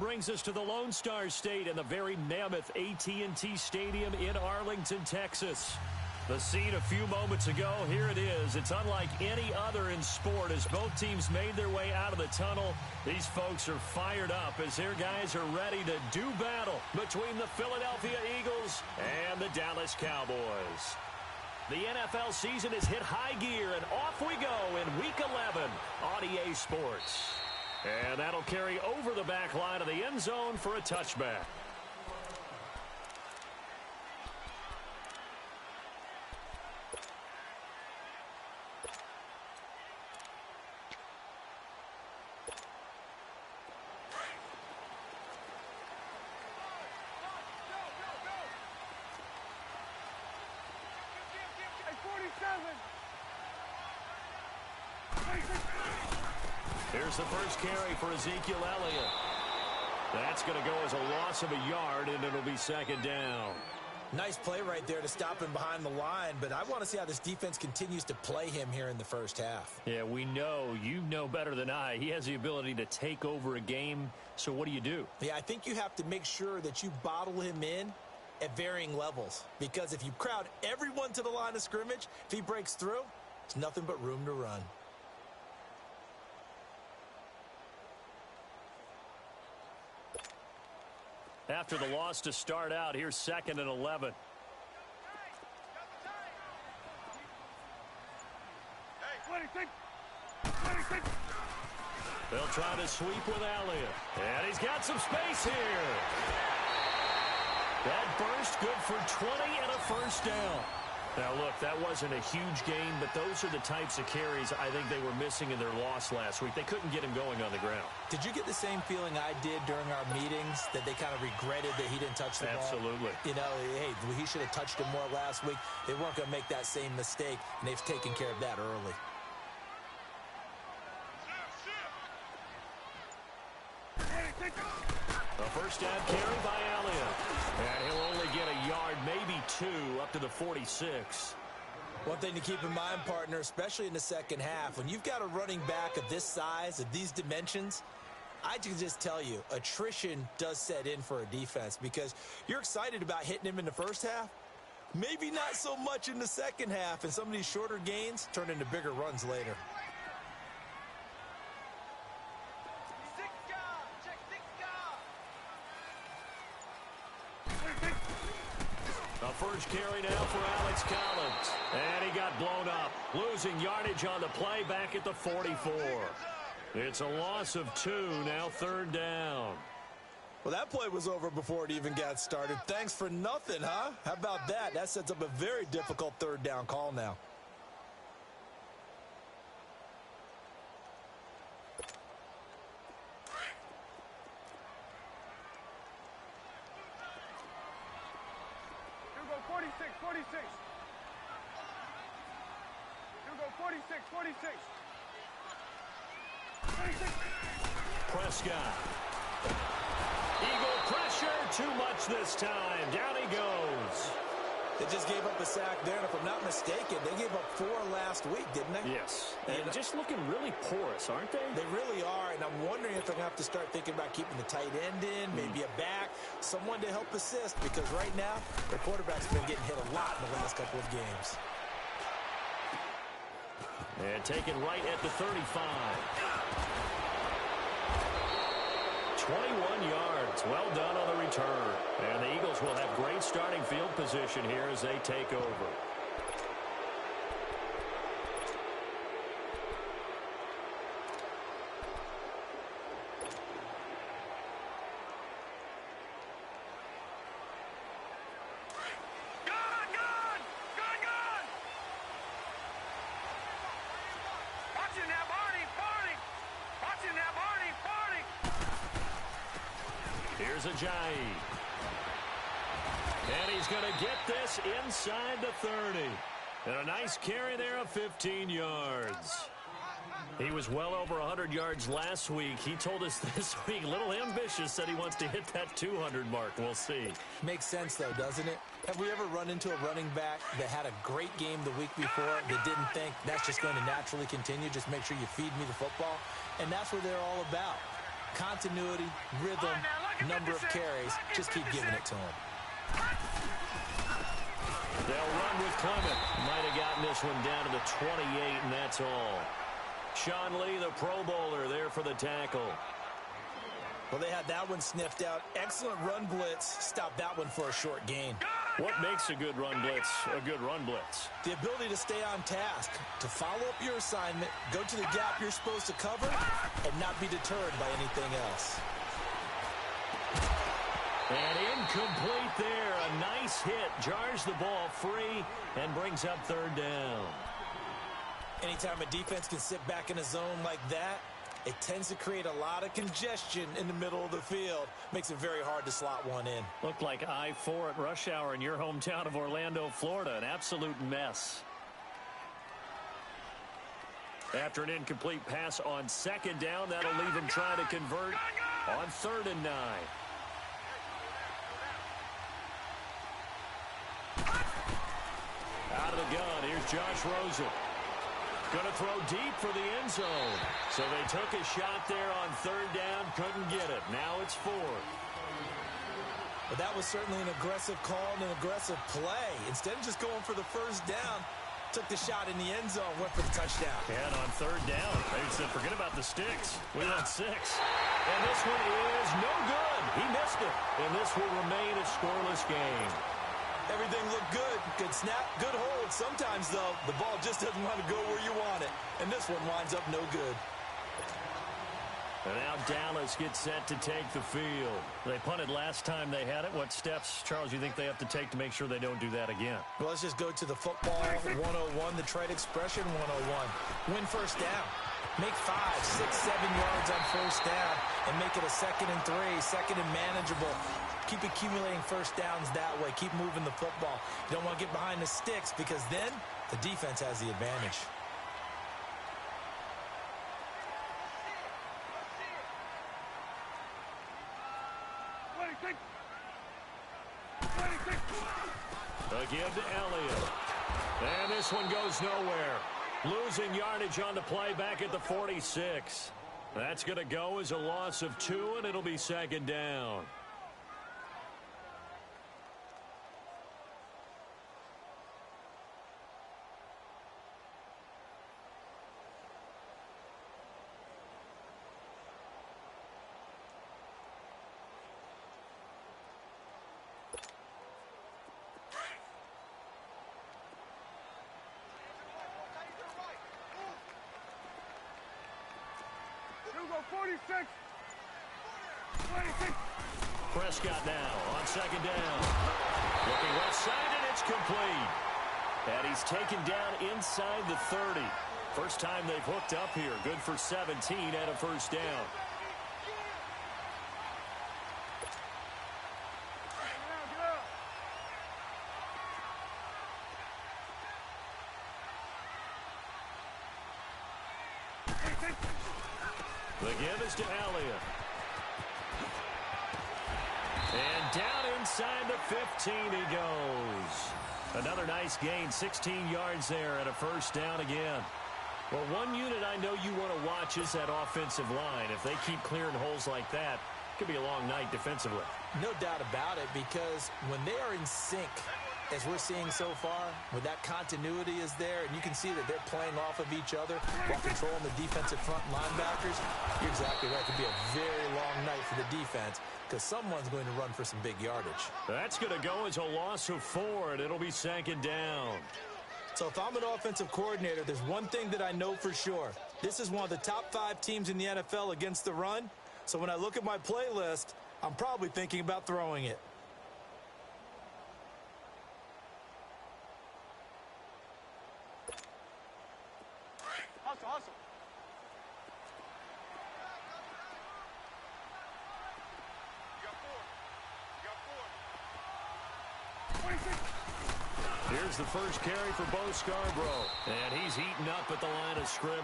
brings us to the Lone Star State and the very mammoth AT&T Stadium in Arlington, Texas. The scene a few moments ago, here it is. It's unlike any other in sport as both teams made their way out of the tunnel. These folks are fired up as their guys are ready to do battle between the Philadelphia Eagles and the Dallas Cowboys. The NFL season has hit high gear, and off we go in Week 11 on EA Sports. And that'll carry over the back line of the end zone for a touchback. Here's the first carry for Ezekiel Elliott. That's going to go as a loss of a yard, and it'll be second down. Nice play right there to stop him behind the line, but I want to see how this defense continues to play him here in the first half. Yeah, we know. You know better than I. He has the ability to take over a game, so what do? Yeah, I think you have to make sure that you bottle him in at varying levels, because if you crowd everyone to the line of scrimmage, if he breaks through, it's nothing but room to run. After the loss to start out, here's 2nd and 11. They'll try to sweep with Elliott. And he's got some space here. That burst good for 20 and a first down. Now, look, that wasn't a huge gain, but those are the types of carries I think they were missing in their loss last week. They couldn't get him going on the ground. Did you get the same feeling I did during our meetings, that they kind of regretted that he didn't touch the ball? Absolutely. You know, hey, he should have touched him more last week. They weren't going to make that same mistake, and they've taken care of that early. A first down carry by Elliott. And he'll only get a yard, maybe 2, up to the 46. One thing to keep in mind, partner, especially in the second half, when you've got a running back of this size, of these dimensions, I can just tell you, attrition does set in for a defense, because you're excited about hitting him in the first half. Maybe not so much in the second half, and some of these shorter gains turn into bigger runs later. A first carry now for Alex Collins. And he got blown up. Losing yardage on the play back at the 44. It's a loss of 2, now 3rd down. Well, that play was over before it even got started. Thanks for nothing, huh? How about that? That sets up a very difficult 3rd down call now. Prescott. Eagle pressure, too much this time. Down he goes. They just gave up a sack there, and if I'm not mistaken, they gave up 4 last week, didn't they? Yes. And just looking really porous, aren't they? They really are, and I'm wondering if they're going to have to start thinking about keeping the tight end in, maybe a back, someone to help assist, because right now, their quarterback's been getting hit a lot in the last couple of games. And taken right at the 35. 21 yards. Well done on the return. And the Eagles will have great starting field position here as they take over. Here's Ajayi. And he's going to get this inside the 30. And a nice carry there of 15 yards. He was well over 100 yards last week. He told us this week, a little ambitious, said he wants to hit that 200 mark. We'll see. Makes sense, though, doesn't it? Have we ever run into a running back that had a great game the week before that didn't think that's just going to naturally continue? Just make sure you feed me the football. And that's what they're all about. Continuity, rhythm, number of carries. Just keep giving it to him. They'll run with Clement. Might have gotten this one down to the 28, and that's all. Sean Lee, the Pro Bowler, there for the tackle. Well, they had that one sniffed out. Excellent run blitz. Stopped that one for a short gain. What makes a good run blitz a good run blitz? The ability to stay on task, to follow up your assignment, go to the gap you're supposed to cover, and not be deterred by anything else. And incomplete there. A nice hit. Jars the ball free and brings up third down. Anytime a defense can sit back in a zone like that, it tends to create a lot of congestion in the middle of the field. Makes it very hard to slot one in. Looked like I-4 at rush hour in your hometown of Orlando, Florida. An absolute mess. After an incomplete pass on second down, that'll leave him trying to convert on 3rd and 9. Out of the gun, here's Josh Rosen. Going to throw deep for the end zone. So they took a shot there on 3rd down, couldn't get it. Now it's 4th. But that was certainly an aggressive call and an aggressive play. Instead of just going for the first down, took the shot in the end zone, went for the touchdown. And on 3rd down, they said, forget about the sticks. We want 6. And this one is no good. He missed it. And this will remain a scoreless game. Everything looked good. Good snap, good hold. Sometimes, though, the ball just doesn't want to go where you want it. And this one winds up no good. And now Dallas gets set to take the field. They punted last time they had it. What steps, Charles, you think they have to take to make sure they don't do that again? Well, let's just go to the football 101, the trade expression 101. Win first down. Make 5, 6, 7 yards on first down and make it a 2nd and 3, 2nd and manageable. Keep accumulating first downs that way. Keep moving the football. You don't want to get behind the sticks because then the defense has the advantage. A give to Elliott. And this one goes nowhere. Losing yardage on the play back at the 46. That's going to go as a loss of 2, and it'll be 2nd down. Prescott now on 2nd down. Looking left side, and it's complete. And he's taken down inside the 30. First time they've hooked up here. Good for 17 and a first down. The give is to Elliott. And down inside the 15 he goes. Another nice gain, 16 yards there and a first down again. Well, one unit I know you want to watch is that offensive line. If they keep clearing holes like that, it could be a long night defensively. No doubt about it, because when they are in sync, as we're seeing so far, when that continuity is there, and you can see that they're playing off of each other while controlling the defensive front linebackers, you're exactly right. It could be a very long night for the defense because someone's going to run for some big yardage. That's going to go as a loss of 4, and it'll be 2nd down. So if I'm an offensive coordinator, there's one thing that I know for sure. This is one of the top 5 teams in the NFL against the run. So when I look at my playlist, I'm probably thinking about throwing it. Hustle. Here's the first carry for Bo Scarborough. And he's eaten up at the line of scrimmage.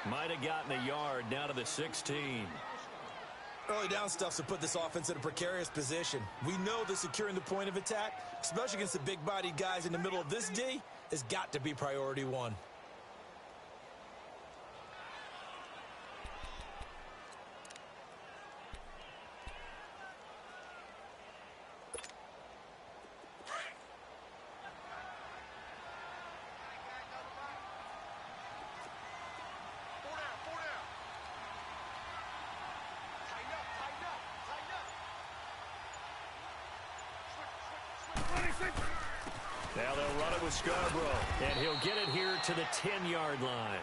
Might have gotten a yard down to the 16. Early down stuff's to put this offense in a precarious position. We know that securing the point of attack, especially against the big-bodied guys in the middle of this D, has got to be priority 1. Now they'll run it with Scarborough, and he'll get it here to the 10-yard line.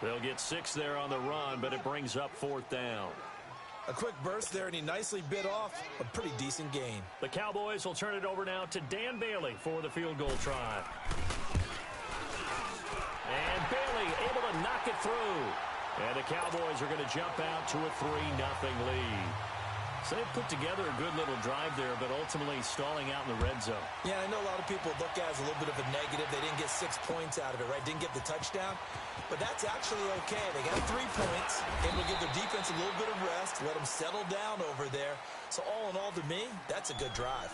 They'll get 6 there on the run, but it brings up 4th down. A quick burst there, and he nicely bit off a pretty decent gain. The Cowboys will turn it over now to Dan Bailey for the field goal try. And Bailey able to knock it through. And the Cowboys are going to jump out to a 3-0 lead. So they put together a good little drive there, but ultimately stalling out in the red zone. Yeah, I know a lot of people look at it as a little bit of a negative. They didn't get 6 points out of it, right? Didn't get the touchdown. But that's actually okay. They got 3 points, able to give their defense a little bit of rest, let them settle down over there. So all in all, to me, that's a good drive.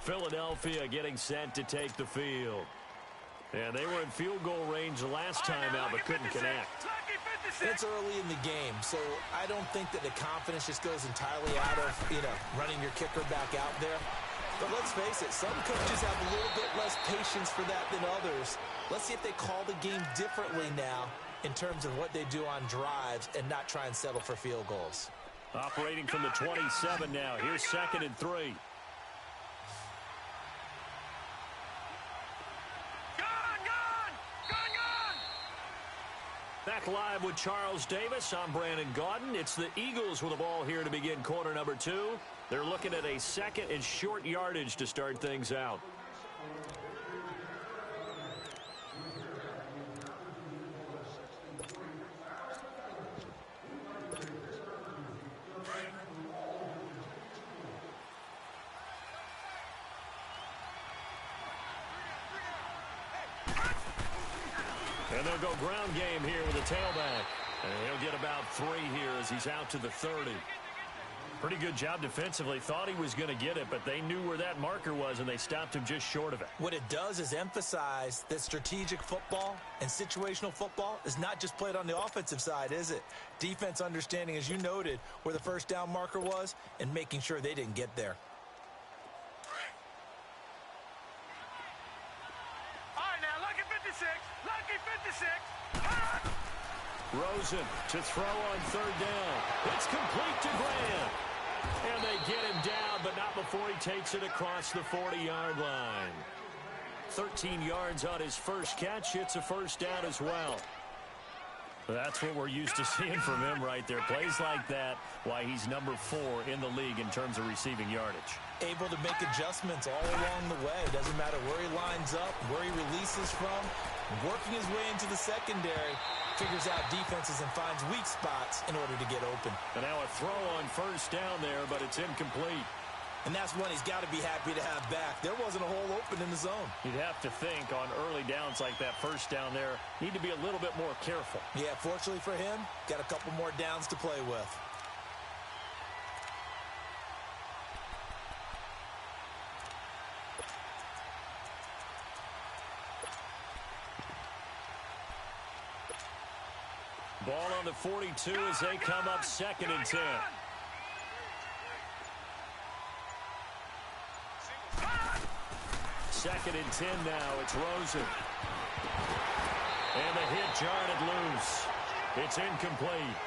Philadelphia getting set to take the field. And they were in field goal range the last time out, but couldn't connect. It's early in the game, so I don't think that the confidence just goes entirely out of, running your kicker back out there. But let's face it, some coaches have a little bit less patience for that than others. Let's see if they call the game differently now in terms of what they do on drives and not try and settle for field goals. Operating from the 27 now. Here's 2nd and 3. Back live with Charles Davis. I'm Brandon Gaudin. It's the Eagles with the ball here to begin quarter number 2. They're looking at a 2nd and short yardage to start things out. And they'll go ground game here with a tailback. And he'll get about 3 here as he's out to the 30. Pretty good job defensively. Thought he was going to get it, but they knew where that marker was, and they stopped him just short of it. What it does is emphasize that strategic football and situational football is not just played on the offensive side, is it? Defense understanding, as you noted, where the first down marker was and making sure they didn't get there. All right, now, lucky 56. Lucky 56. Rosen to throw on 3rd down. It's complete to Graham. And they get him down, but not before he takes it across the 40-yard line. 13 yards on his first catch. It's a first down as well. That's what we're used to seeing from him right there. Plays like that, why he's number 4 in the league in terms of receiving yardage. Able to make adjustments all along the way. Doesn't matter where he lines up, where he releases from. Working his way into the secondary, figures out defenses and finds weak spots in order to get open. And now a throw on first down there, but it's incomplete. And that's one he's got to be happy to have back. There wasn't a hole open in the zone. You'd have to think on early downs like that first down there, need to be a little bit more careful. Yeah, fortunately for him, got a couple more downs to play with. Ball on the 42 as they come up 2nd and 10. Second and 10 now. It's Rosen. And the hit jarred it loose. It's incomplete.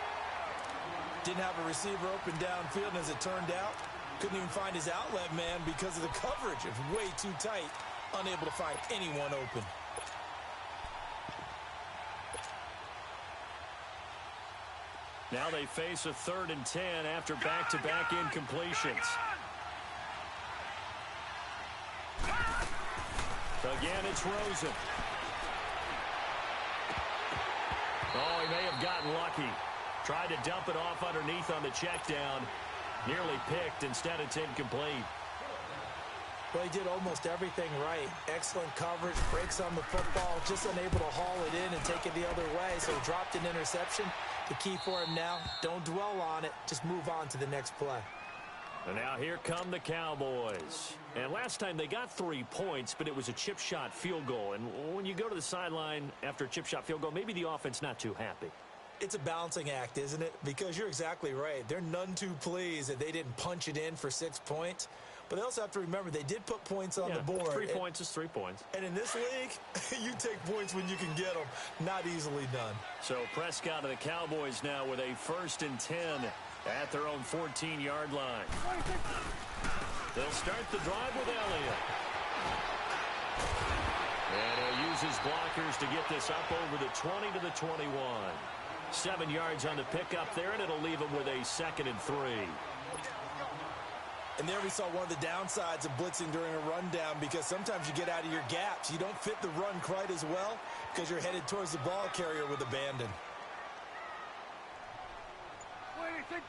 Didn't have a receiver open downfield, and as it turned out, couldn't even find his outlet man because of the coverage. It's way too tight. Unable to find anyone open. Now they face a 3rd and 10 after back-to-back incompletions. Again, it's Rosen. Oh, he may have gotten lucky. Tried to dump it off underneath on the check down. Nearly picked. Instead, it's incomplete. Well, he did almost everything right. Excellent coverage, breaks on the football, just unable to haul it in and take it the other way. So he dropped an interception. The key for him now, don't dwell on it. Just move on to the next play. And now here come the Cowboys. And last time they got 3 points, but it was a chip shot field goal. And when you go to the sideline after a chip shot field goal, maybe the offense not too happy. It's a balancing act, isn't it? Because you're exactly right. They're none too pleased that they didn't punch it in for 6 points. But they also have to remember they did put points on the board. 3 points is 3 points. And in this league, you take points when you can get them. Not easily done. So Prescott and the Cowboys now with a 1st and 10 at their own 14-yard line. They'll start the drive with Elliott. And he'll use his blockers to get this up over the 20 to the 21. 7 yards on the pickup there, and it'll leave him with a 2nd and 3. And there we saw one of the downsides of blitzing during a rundown, because sometimes you get out of your gaps. You don't fit the run quite as well because you're headed towards the ball carrier with abandon. 26.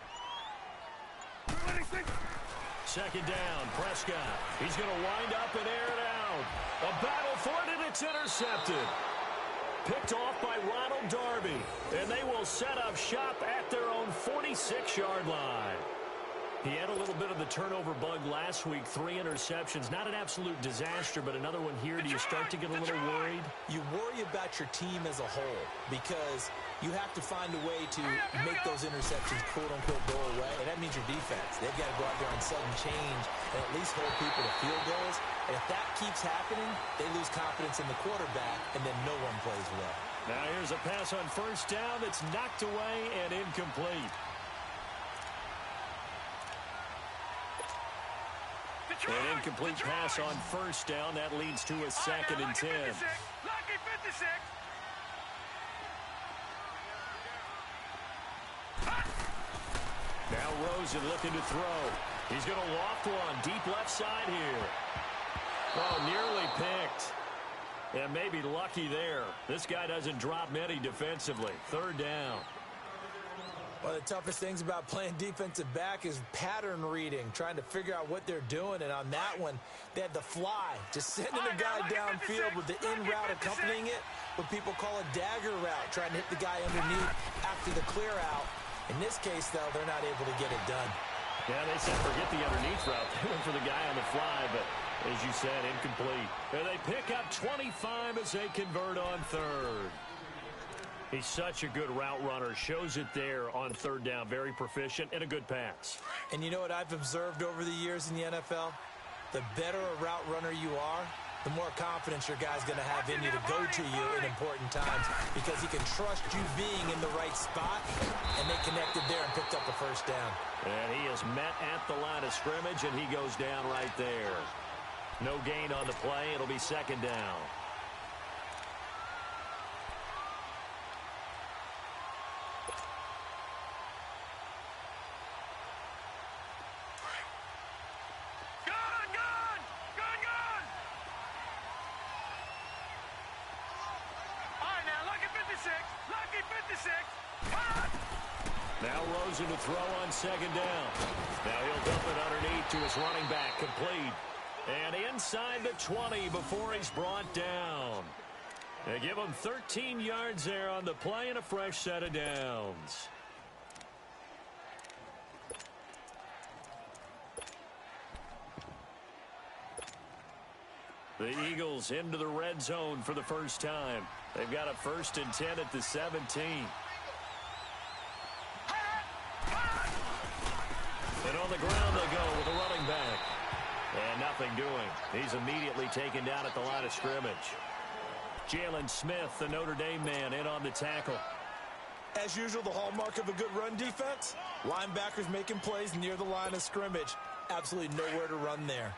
2nd down, Prescott. He's going to wind up and air it out. A battle for it, and it's intercepted. Picked off by Ronald Darby, and they will set up shop at their own 46-yard line. He had a little bit of the turnover bug last week, 3 interceptions. Not an absolute disaster, but another one here. Do you start to get a little worried? You worry about your team as a whole because you have to find a way to make those interceptions, quote-unquote, go away, and that means your defense. They've got to go out there on sudden change and at least hold people to field goals. And if that keeps happening, they lose confidence in the quarterback, and then no one plays well. Now here's a pass on 1st down that's knocked away and incomplete. An incomplete pass on 1st down. That leads to a 2nd and 10. Lucky 56. Now Rosen looking to throw. He's going to loft one deep left side here. Oh, nearly picked. And maybe lucky there. This guy doesn't drop many defensively. 3rd down. One of the toughest things about playing defensive back is pattern reading, trying to figure out what they're doing. And on that one, they had the fly, just sending a guy downfield with the in route accompanying it, what people call a dagger route, trying to hit the guy underneath after the clear out. In this case, though, they're not able to get it done. Yeah, they said forget the underneath route. They went for the guy on the fly, but as you said, incomplete. And they pick up 25 as they convert on 3rd. He's such a good route runner. Shows it there on 3rd down. Very proficient and a good pass. And you know what I've observed over the years in the NFL? The better a route runner you are, the more confidence your guy's going to have in you to go to you in important times, because he can trust you being in the right spot, and they connected there and picked up the 1st down. And he is met at the line of scrimmage, and he goes down right there. No gain on the play. It'll be 2nd down. Now Rosen to throw on 2nd down. Now he'll dump it underneath to his running back, complete. And inside the 20 before he's brought down. They give him 13 yards there on the play and a fresh set of downs. The Eagles into the red zone for the first time. They've got a 1st and 10 at the 17. And on the ground they go with a running back. And nothing doing. He's immediately taken down at the line of scrimmage. Jalen Smith, the Notre Dame man, in on the tackle. As usual, the hallmark of a good run defense, linebackers making plays near the line of scrimmage. Absolutely nowhere to run there.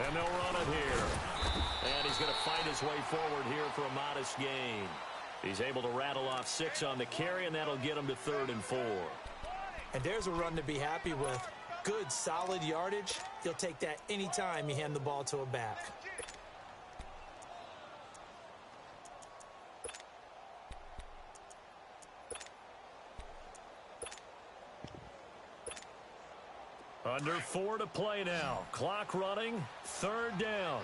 And they'll run it here. And he's going to fight his way forward here for a modest gain. He's able to rattle off 6 on the carry, and that'll get him to 3rd and 4. And there's a run to be happy with. Good, solid yardage. He'll take that anytime you hand the ball to a back. Under 4 to play now. Clock running. 3rd down.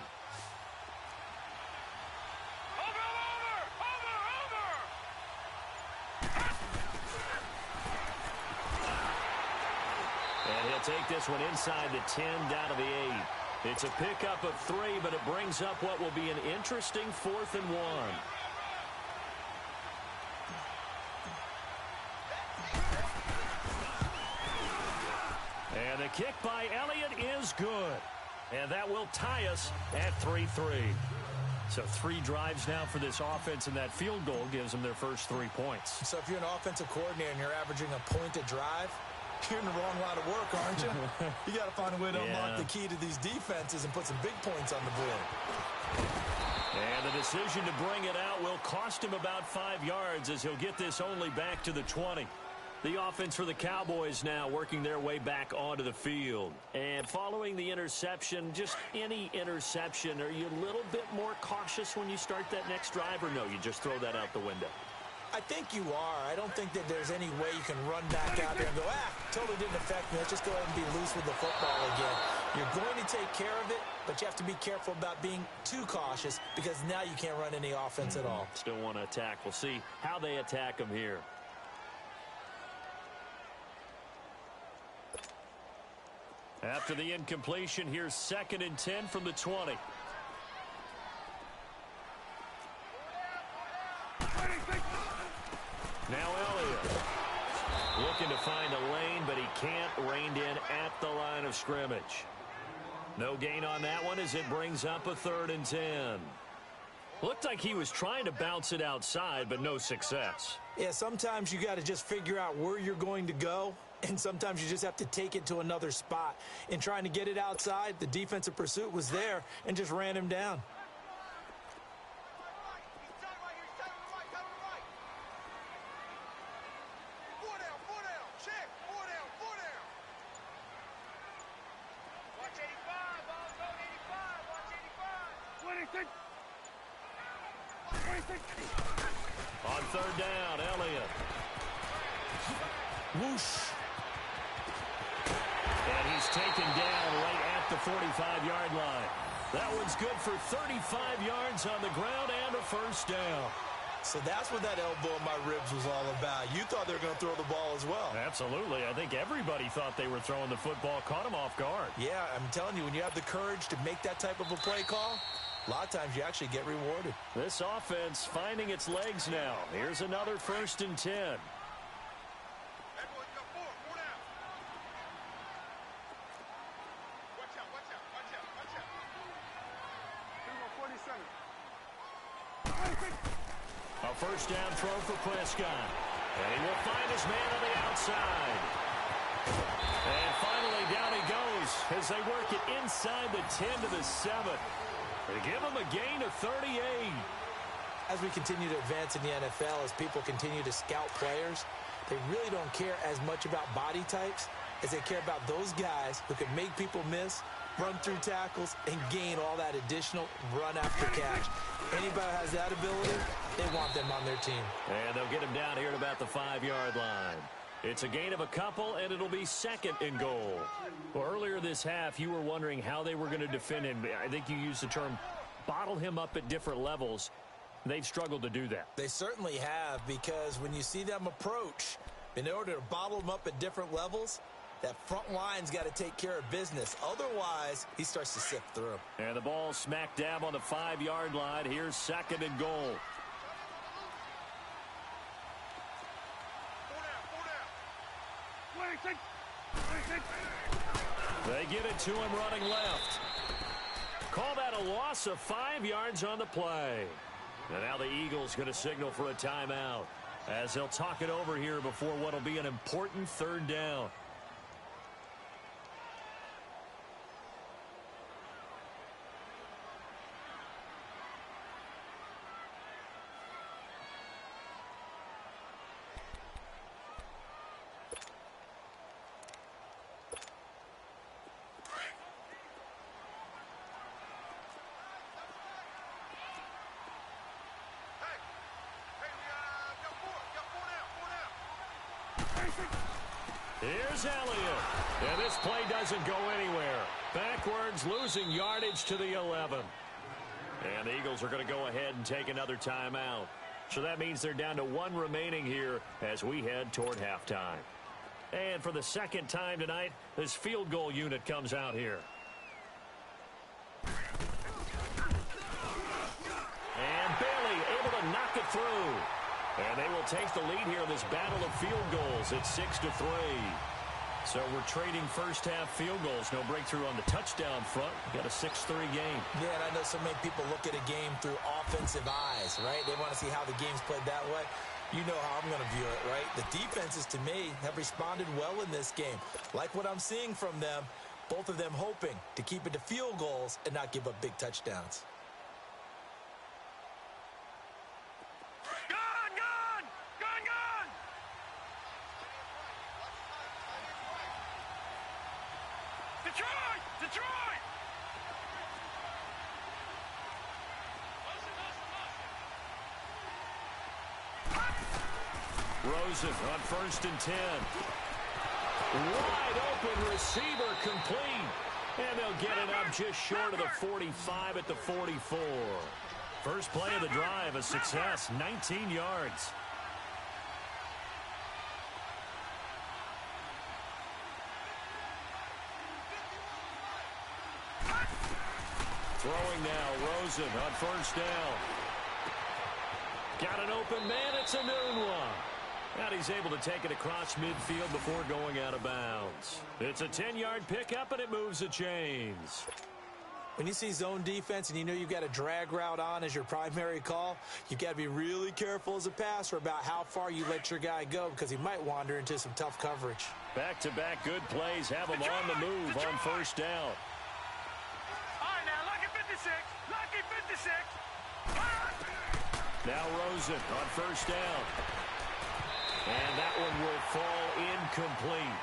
And he'll take this one inside the 10, down to the 8. It's a pickup of 3, but it brings up what will be an interesting 4th and 1. And the kick by Elliott is good. And that will tie us at 3-3. So 3 drives now for this offense, and that field goal gives them their first 3 points. So if you're an offensive coordinator and you're averaging a point a drive, you're in the wrong line of work, aren't you? You got to find a way to unlock the key to these defenses and put some big points on the board. And the decision to bring it out will cost him about 5 yards as he'll get this only back to the 20. The offense for the Cowboys now working their way back onto the field. And following the interception, just any interception, are you a little bit more cautious when you start that next drive, or no, you just throw that out the window? I think you are. I don't think that there's any way you can run back out there and go, totally didn't affect me. Let's just go ahead and be loose with the football again. You're going to take care of it, but you have to be careful about being too cautious because now you can't run any offense at all. Still want to attack. We'll see how they attack them here. After the incompletion, here's 2nd and 10 from the 20. Now Elliott looking to find a lane, but he can't. Reined in at the line of scrimmage. No gain on that one as it brings up a 3rd and 10. Looked like he was trying to bounce it outside, but no success. Yeah, sometimes you got to just figure out where you're going to go, and sometimes you just have to take it to another spot. In trying to get it outside, the defensive pursuit was there and just ran him down. On 3rd down, Elliott. Whoosh. And he's taken down right at the 45-yard line. That one's good for 35 yards on the ground and a 1st down. So that's what that elbow in my ribs was all about. You thought they were going to throw the ball as well. Absolutely. I think everybody thought they were throwing the football, caught him off guard. Yeah, I'm telling you, when you have the courage to make that type of a play call, a lot of times you actually get rewarded. This offense finding its legs now. Here's another 1st and 10. A 1st down throw for Prescott. And he will find his man on the outside. And finally down he goes as they work it inside the 10 to the 7. They give him a gain of 38. As we continue to advance in the NFL, as people continue to scout players, they really don't care as much about body types as they care about those guys who can make people miss, run through tackles, and gain all that additional run after catch. Anybody who has that ability, they want them on their team. And they'll get him down here at about the 5-yard line. It's a gain of a couple, and it'll be 2nd and goal. Well, earlier this half, you were wondering how they were going to defend him. I think you used the term bottle him up at different levels. They've struggled to do that. They certainly have, because when you see them approach, in order to bottle them up at different levels, that front line's got to take care of business. Otherwise, he starts to sift through. And the ball smack dab on the 5-yard line. Here's 2nd and goal. They get it to him running left. Call that a loss of 5 yards on the play. And now the Eagles going to signal for a timeout as they'll talk it over here before what will be an important 3rd down. Here's Elliott. And this play doesn't go anywhere. Backwards, losing yardage to the 11. And the Eagles are going to go ahead and take another timeout. So that means they're down to 1 remaining here as we head toward halftime. And for the 2nd time tonight, this field goal unit comes out here. And Bailey able to knock it through. And they will take the lead here in this battle of field goals at 6-3. So we're trading first-half field goals. No breakthrough on the touchdown front. We got a 6-3 game. Yeah, and I know so many people look at a game through offensive eyes, right? They want to see how the game's played that way. You know how I'm going to view it, right? The defenses, to me, have responded well in this game. Like what I'm seeing from them, both of them hoping to keep it to field goals and not give up big touchdowns. Detroit! Rosen on 1st and 10. Wide open receiver complete. And they'll get it up just short of the 45 at the 44. First play of the drive, a success, 19 yards. Throwing now, Rosen on 1st down. Got an open man, it's a noon one. And he's able to take it across midfield before going out of bounds. It's a 10-yard pickup, and it moves the chains. When you see zone defense and you know you've got a drag route on as your primary call, you've got to be really careful as a passer about how far you let your guy go because he might wander into some tough coverage. Back-to-back good plays have him on the move on 1st down. Lucky 56. Now Rosen on 1st down. And that one will fall incomplete.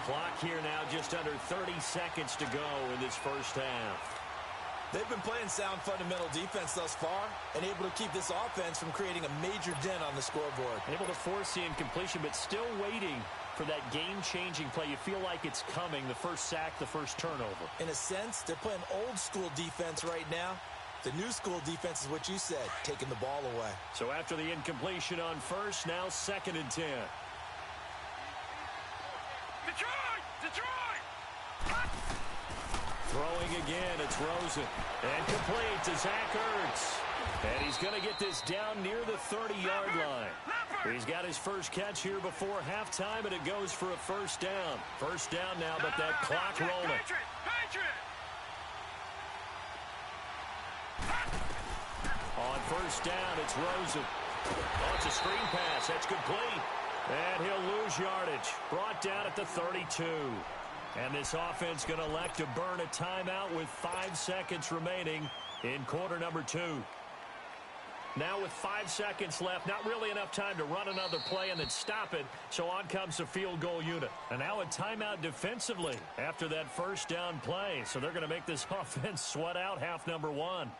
Clock here now just under 30 seconds to go in this first half. They've been playing sound fundamental defense thus far and able to keep this offense from creating a major dent on the scoreboard. Able to force the incompletion, but still waiting for that game-changing play. You feel like it's coming, the first sack, the first turnover. In a sense, they're playing old-school defense right now. The new-school defense is what you said, taking the ball away. So after the incompletion on 1st, now 2nd and 10. Detroit! Throwing again, it's Rosen. And complete to Zach Ertz. And he's going to get this down near the 30-yard line. He's got his first catch here before halftime, and it goes for a 1st down. 1st down now, but that clock rolling. On 1st down, it's Rosen. Oh, it's a screen pass. That's complete. And he'll lose yardage. Brought down at the 32. And this offense going to elect to burn a timeout with 5 seconds remaining in quarter number 2. Now with 5 seconds left, not really enough time to run another play and then stop it. So on comes the field goal unit. And now a timeout defensively after that 1st down play. So they're going to make this offense sweat out half number 1.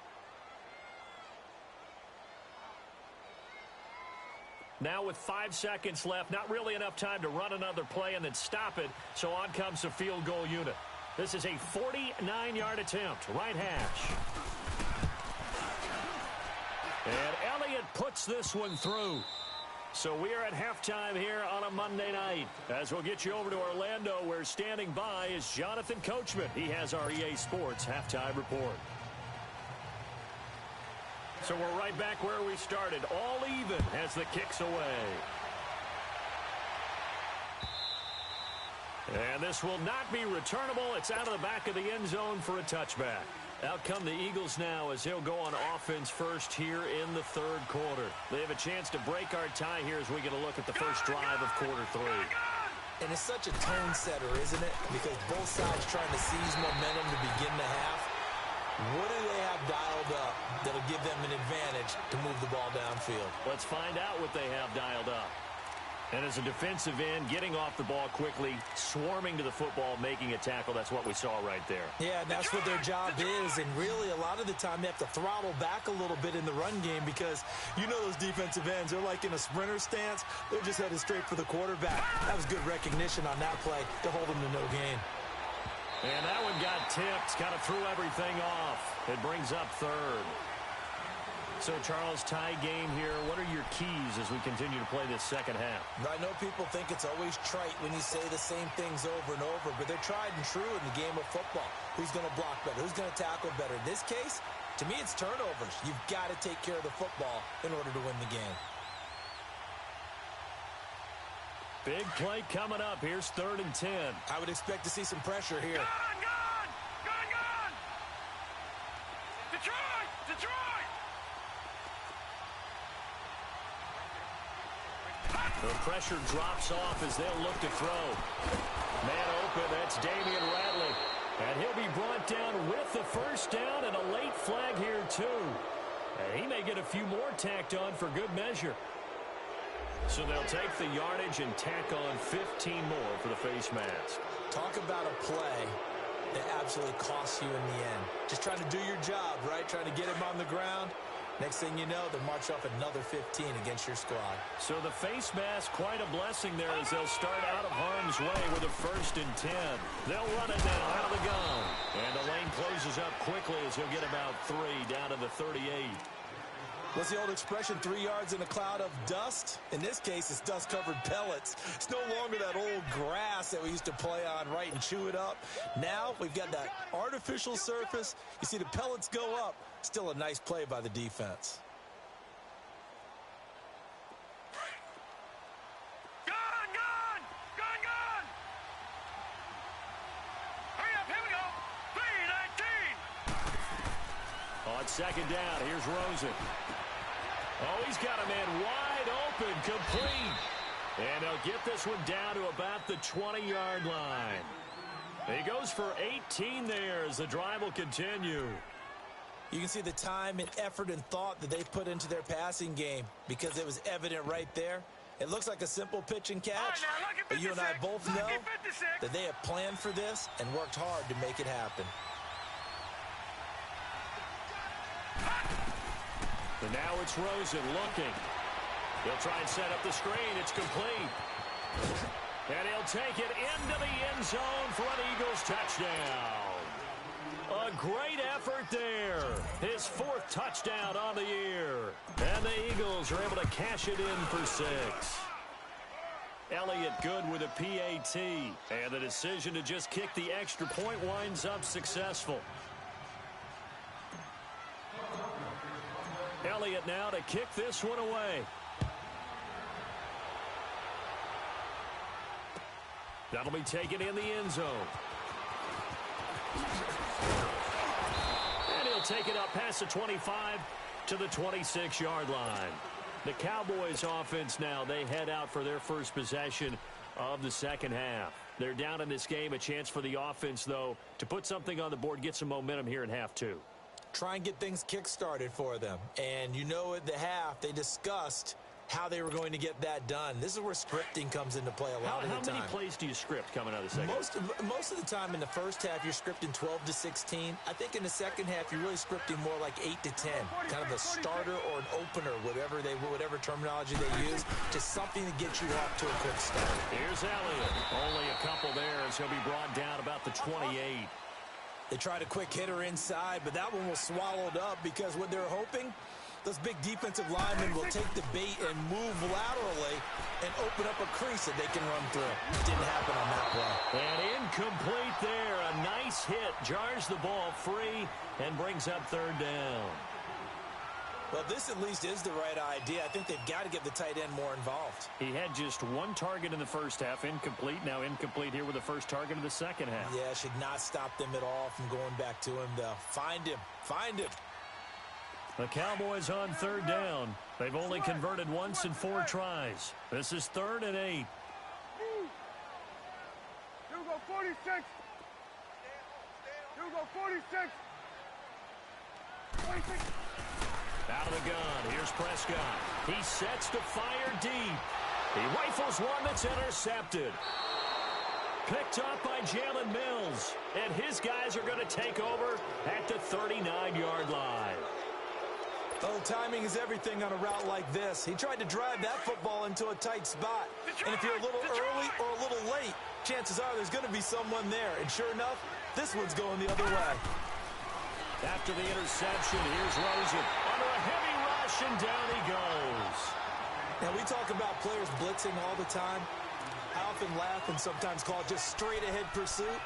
Now with 5 seconds left, not really enough time to run another play and then stop it. So on comes the field goal unit. This is a 49-yard attempt, right hash. And Elliott puts this one through. So we are at halftime here on a Monday night. As we'll get you over to Orlando, where standing by is Jonathan Coachman. He has our EA Sports halftime report. So we're right back where we started, all even as the kick's away. And this will not be returnable. It's out of the back of the end zone for a touchback. Out come the Eagles now as they'll go on offense first here in the 3rd quarter. They have a chance to break our tie here as we get a look at the first drive of quarter 3. And it's such a tone setter, isn't it? Because both sides trying to seize momentum to begin the half. What do they have dialed up that'll give them an advantage to move the ball downfield? Let's find out what they have dialed up. And as a defensive end, getting off the ball quickly, swarming to the football, making a tackle, that's what we saw right there. Yeah, and that's what their job is. And really, a lot of the time, they have to throttle back a little bit in the run game because you know those defensive ends, they're like in a sprinter stance. They're just headed straight for the quarterback. That was good recognition on that play to hold them to no gain. And that one got tipped, kind of threw everything off. It brings up 3rd. So, Charles, tie game here. What are your keys as we continue to play this second half? I know people think it's always trite when you say the same things over and over, but they're tried and true in the game of football. Who's going to block better? Who's going to tackle better? In this case, to me, it's turnovers. You've got to take care of the football in order to win the game. Big play coming up. Here's 3rd and 10. I would expect to see some pressure here. Gone! Detroit! The pressure drops off as they'll look to throw. Man open, that's Damian Ratley. And he'll be brought down with the first down and a late flag here too. And he may get a few more tacked on for good measure. So they'll take the yardage and tack on 15 more for the face mask. Talk about a play that absolutely costs you in the end. Just trying to do your job, right? Trying to get him on the ground. Next thing you know, they'll march off another 15 against your squad. So the face mask, quite a blessing there as they'll start out of harm's way with a 1st and 10. They'll run it now out of the gun. And the lane closes up quickly as he'll get about 3 down to the 38. What's the old expression, 3 yards in a cloud of dust? In this case, it's dust-covered pellets. It's no longer that old grass that we used to play on, right, and chew it up. Now we've got that artificial surface. You see the pellets go up. Still a nice play by the defense. Gone! Hurry up, here we go. 3:19. On 2nd down, here's Rosen. Oh, he's got a man wide open, complete. And they'll get this one down to about the 20-yard line. He goes for 18 there as the drive will continue. You can see the time and effort and thought that they put into their passing game because it was evident right there. It looks like a simple pitch and catch, but you and I both know that they have planned for this and worked hard to make it happen. And now it's Rosen looking. He'll try and set up the screen. It's complete. And he'll take it into the end zone for an Eagles touchdown. A great effort there. His 4th touchdown on the year. And the Eagles are able to cash it in for 6. Elliott good with a PAT. And the decision to just kick the extra point winds up successful. Elliott now to kick this one away. That'll be taken in the end zone. And he'll take it up past the 25 to the 26-yard line. The Cowboys offense now, they head out for their first possession of the second half. They're down in this game. A chance for the offense, though, to put something on the board, get some momentum here in half 2. Try and get things kick-started for them. And you know at the half, they discussed how they were going to get that done. This is where scripting comes into play a lot of the time. How many plays do you script coming out of the second half? Most of the time in the first half, you're scripting 12 to 16. I think in the second half, you're really scripting more like 8 to 10. Kind of a starter or an opener, whatever terminology they use. Just something to get you off to a quick start. Here's Elliott. Only a couple there as he'll be brought down about the 28. They tried a quick hitter inside, but that one was swallowed up because what they're hoping, those big defensive linemen will take the bait and move laterally and open up a crease that they can run through. Didn't happen on that play. And incomplete there. A nice hit. Jars the ball free and brings up 3rd down. Well, this at least is the right idea. I think they've got to get the tight end more involved. He had just 1 target in the first half. Incomplete. Now incomplete here with the first target of the second half. Yeah, should not stop them at all from going back to him, though. Find him. The Cowboys on 3rd down. They've only converted once in 4 tries. This is 3rd and 8. Hugo 46. Hugo 46. 46. Out of the gun. Here's Prescott. He sets to fire deep. He rifles one that's intercepted. Picked up by Jalen Mills. And his guys are going to take over at the 39-yard line. Oh, timing is everything on a route like this. He tried to drive that football into a tight spot. And if you're a little early or a little late, chances are there's going to be someone there. And sure enough, this one's going the other way. After the interception, here's Rosen. Under a heavy rush, and down he goes. Now, we talk about players blitzing all the time. I often laugh and sometimes call it just straight-ahead pursuit.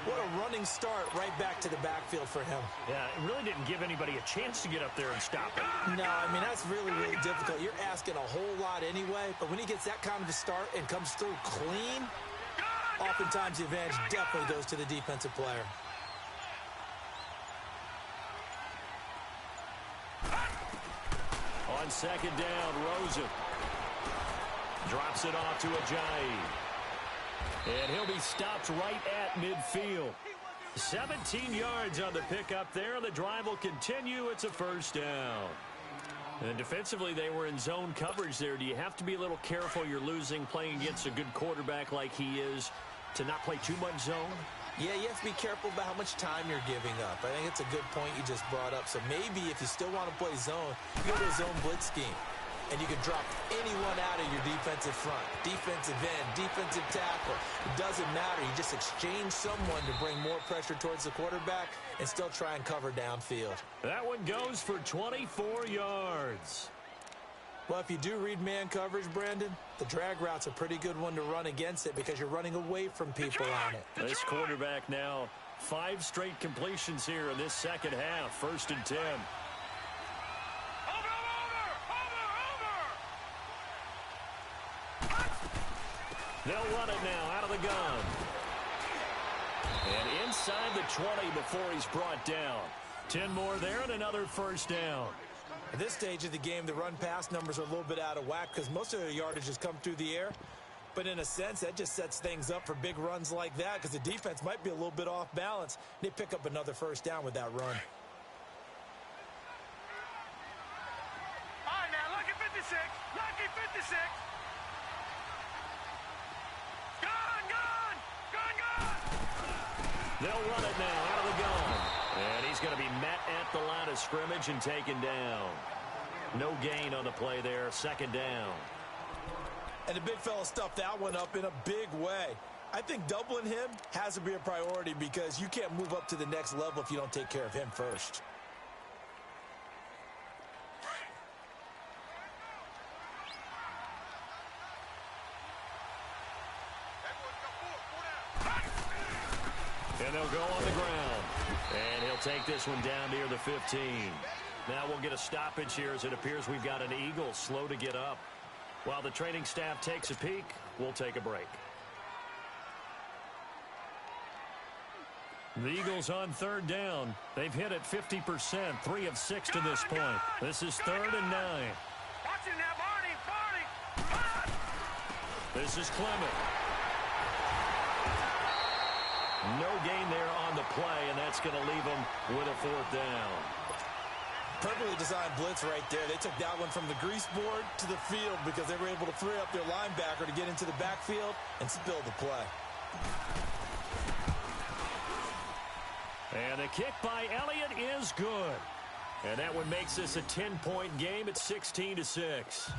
What a running start right back to the backfield for him. Yeah, it really didn't give anybody a chance to get up there and stop it. No, I mean, that's really, really difficult. You're asking a whole lot anyway, but when he gets that kind of a start and comes through clean, oftentimes the advantage definitely goes to the defensive player. On second down, Rosen drops it off to Ajayi. And he'll be stopped right at midfield. 17 yards on the pickup there, and the drive will continue. It's a first down. And defensively, they were in zone coverage there. Do you have to be a little careful you're losing playing against a good quarterback like he is to not play too much zone? Yeah, you have to be careful about how much time you're giving up. I think it's a good point you just brought up. So maybe if you still want to play zone, you go to a zone blitz scheme. And you can drop anyone out of your defensive front. Defensive end, defensive tackle. It doesn't matter. You just exchange someone to bring more pressure towards the quarterback and still try and cover downfield. That one goes for 24 yards. Well, if you do read man coverage, Brandon, the drag route's a pretty good one to run against it because you're running away from people on it. This quarterback now 5 straight completions here in this second half. 1st and 10. They'll run it now out of the gun. And inside the 20 before he's brought down. 10 more there and another first down. At this stage of the game, the run-pass numbers are a little bit out of whack because most of their yardage has come through the air. But in a sense, that just sets things up for big runs like that because the defense might be a little bit off balance. They pick up another first down with that run. All right, now, lucky 56. Lucky 56. They'll run it now out of the gun. And he's going to be met at the line of scrimmage and taken down. No gain on the play there. 2nd down. And the big fella stuffed that one up in a big way. I think doubling him has to be a priority because you can't move up to the next level if you don't take care of him first. And they'll go on the ground. And he'll take this one down near the 15. Now we'll get a stoppage here as it appears we've got an Eagle slow to get up. While the training staff takes a peek, we'll take a break. The Eagles on 3rd down. They've hit it 50%, 3 of 6 to this point. This is 3rd and 9. Watch it now, Barney. This is Clement. No gain there on the play, and that's going to leave them with a 4th down. Perfectly designed blitz right there. They took that one from the grease board to the field because they were able to free up their linebacker to get into the backfield and spill the play. And the kick by Elliott is good. And that one makes this a 10-point game at 16-6.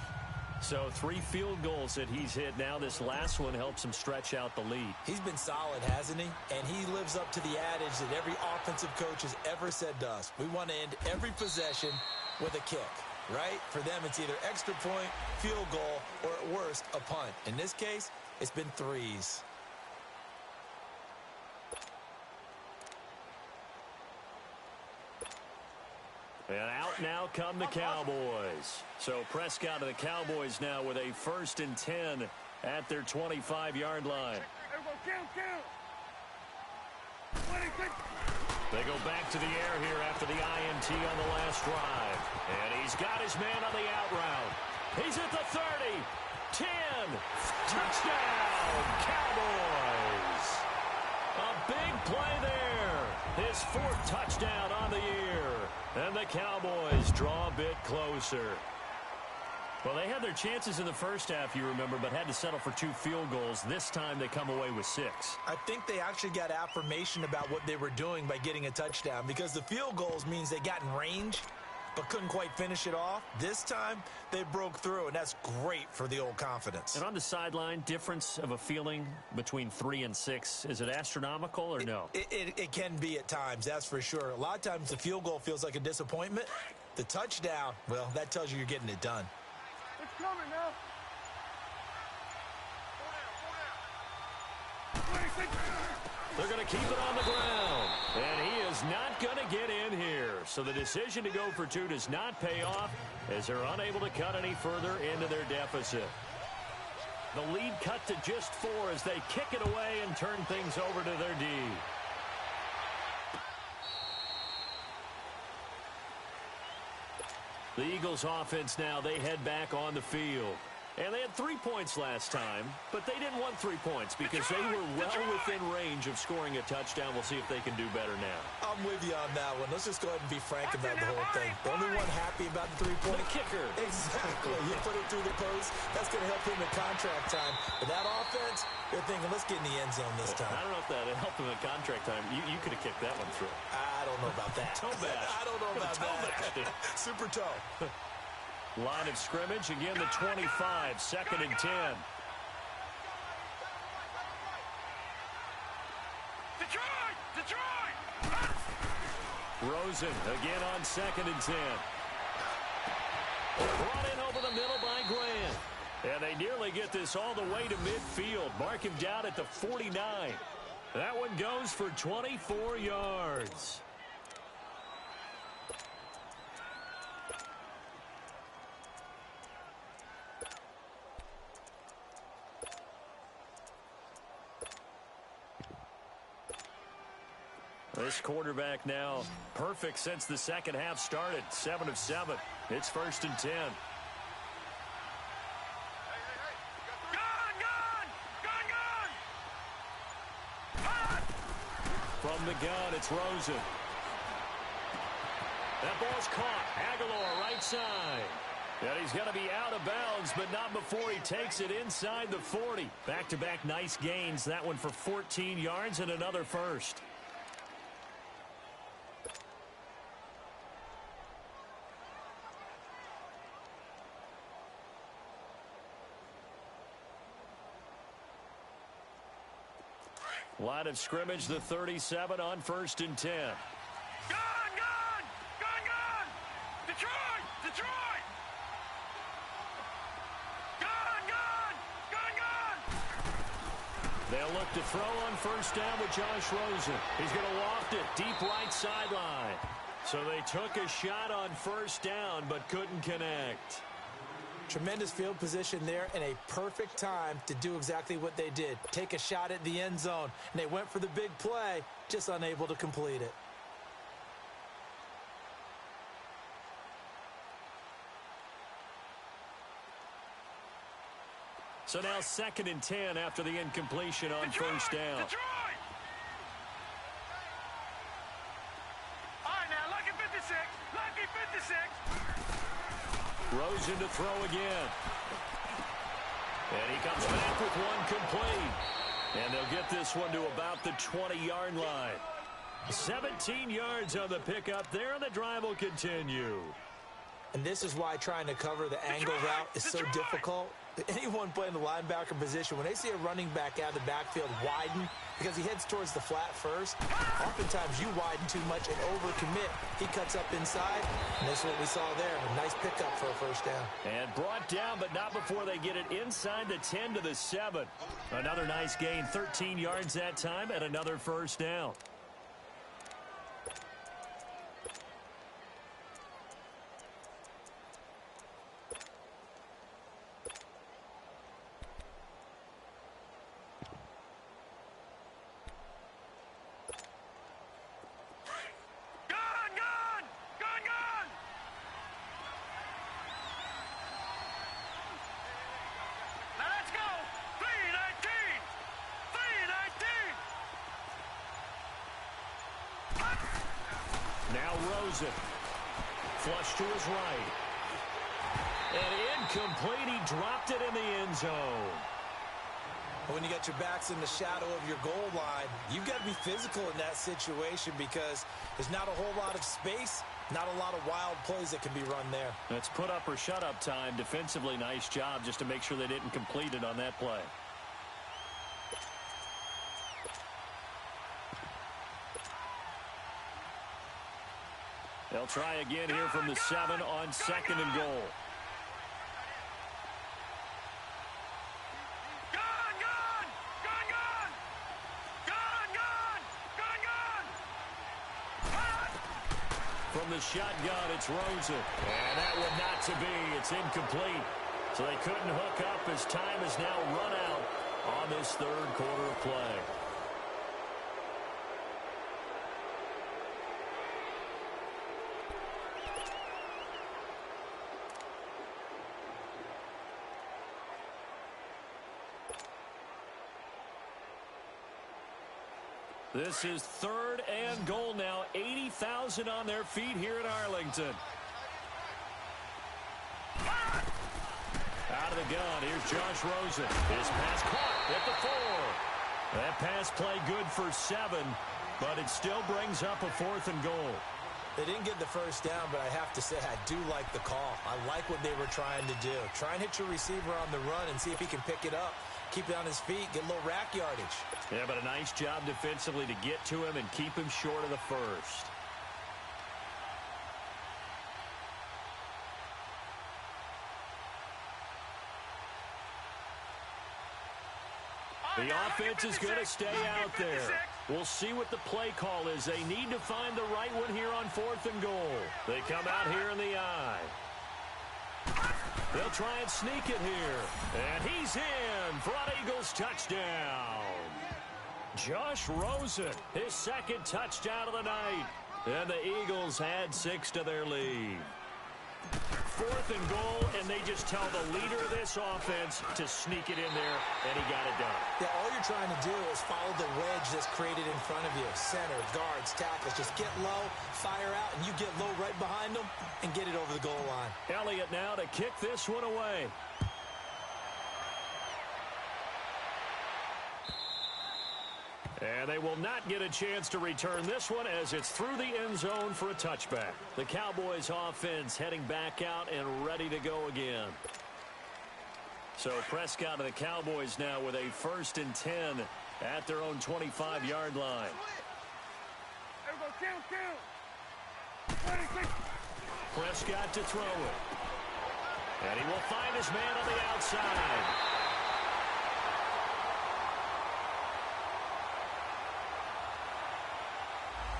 So 3 field goals that he's hit now. This last one helps him stretch out the lead. He's been solid, hasn't he? And he lives up to the adage that every offensive coach has ever said to us. We want to end every possession with a kick, right? For them, it's either extra point, field goal, or at worst, a punt. In this case, it's been 3s. And out now come the Cowboys. So Prescott and the Cowboys now with a 1st and 10 at their 25-yard line. They go back to the air here after the INT on the last drive. And he's got his man on the out route. He's at the 30. 10. Touchdown, Cowboys. A big play there. His 4th touchdown on the year. And the Cowboys draw a bit closer. Well, they had their chances in the first half, you remember, but had to settle for 2 field goals. This time they come away with 6. I think they actually got affirmation about what they were doing by getting a touchdown because the field goals means they got in range but couldn't quite finish it off. This time, they broke through, and that's great for the old confidence. And on the sideline, difference of a feeling between 3 and 6, is it astronomical or no? It can be at times, that's for sure. A lot of times the field goal feels like a disappointment. The touchdown, well, that tells you you're getting it done. It's coming now. They're going to keep it on the ground. And he is not going to get in here. So the decision to go for two does not pay off as they're unable to cut any further into their deficit. The lead cut to just 4 as they kick it away and turn things over to their D. The Eagles offense now, they head back on the field. And they had 3 points last time, but they didn't want 3 points because they were well within range of scoring a touchdown. We'll see if they can do better now. I'm with you on that one. Let's just go ahead and be frank about the whole thing. The only one happy about the 3-point. The kicker. Exactly. You put it through the post. That's going to help him in contract time. But that offense, they're thinking, let's get in the end zone this time. I don't know if that helped him in contract time. You could have kicked that one through. I don't know about that. Toe bash. I don't know about that. Super toe. Line of scrimmage, again the 25, 2nd and 10. Detroit! Rosen again on 2nd and 10. Brought in over the middle by Grant. And they nearly get this all the way to midfield. Mark him down at the 49. That one goes for 24 yards. This quarterback now perfect since the second half started. 7 of 7. It's 1st and 10. From the gun, it's Rosen. That ball's caught. Aguilar right side. And he's going to be out of bounds, but not before he takes it inside the 40. Back-to-back nice gains. That one for 14 yards and another first. Line of scrimmage, the 37 on 1st and 10. Gun! Detroit! Gun! They'll look to throw on 1st down with Josh Rosen. He's going to loft it deep right sideline. So they took a shot on 1st down but couldn't connect. Tremendous field position there and a perfect time to do exactly what they did. Take a shot at the end zone. And they went for the big play, just unable to complete it. So now 2nd and 10 after the incompletion on 1st down. Detroit! All right, now, lucky 56. Rosen to throw again. And he comes back with one complete. And they'll get this one to about the 20-yard line. 17 yards on the pickup there, and the drive will continue. And this is why trying to cover the angle route is so difficult. Anyone playing the linebacker position, when they see a running back out of the backfield widen because he heads towards the flat first, oftentimes you widen too much and overcommit. He cuts up inside, and this is what we saw there. A nice pickup for a 1st down. And brought down, but not before they get it inside the 10 to the 7. Another nice gain, 13 yards that time, and another 1st down. Flush to his right. And incomplete. He dropped it in the end zone. When you got your backs in the shadow of your goal line, you've got to be physical in that situation because there's not a whole lot of space, not a lot of wild plays that can be run there. That's put up or shut up time. Defensively, nice job just to make sure they didn't complete it on that play. They'll try again here from the 7 on 2nd and goal. from the shotgun. It's Rosen. And that one not to be. It's incomplete. So they couldn't hook up as time is now run out on this third quarter of play. This is 3rd and goal now. 80,000 on their feet here in Arlington. Out of the gun, here's Josh Rosen. His pass caught at the 4. That pass play good for 7, but it still brings up a 4th and goal. They didn't get the first down, but I have to say I do like the call. I like what they were trying to do. Try and hit your receiver on the run and see if he can pick it up. Keep it on his feet, get a little rack yardage. Yeah, but a nice job defensively to get to him and keep him short of the first. The offense is going to stay out there. We'll see what the play call is. They need to find the right one here on 4th and goal. They come out here in the I. They'll try and sneak it here. And he's in for an Eagles touchdown. Josh Rosen, his 2nd touchdown of the night. And the Eagles add 6 to their lead. 4th and goal, and they just tell the leader of this offense to sneak it in there, and he got it done. Yeah, all you're trying to do is follow the wedge that's created in front of you. Center, guards, tackles. Just get low, fire out, and you get low right behind them and get it over the goal line. Elliott now to kick this one away. And they will not get a chance to return this one as it's through the end zone for a touchback. The Cowboys offense heading back out and ready to go again. So Prescott of the Cowboys now with a 1st and 10 at their own 25-yard line. Prescott to throw it. And he will find his man on the outside.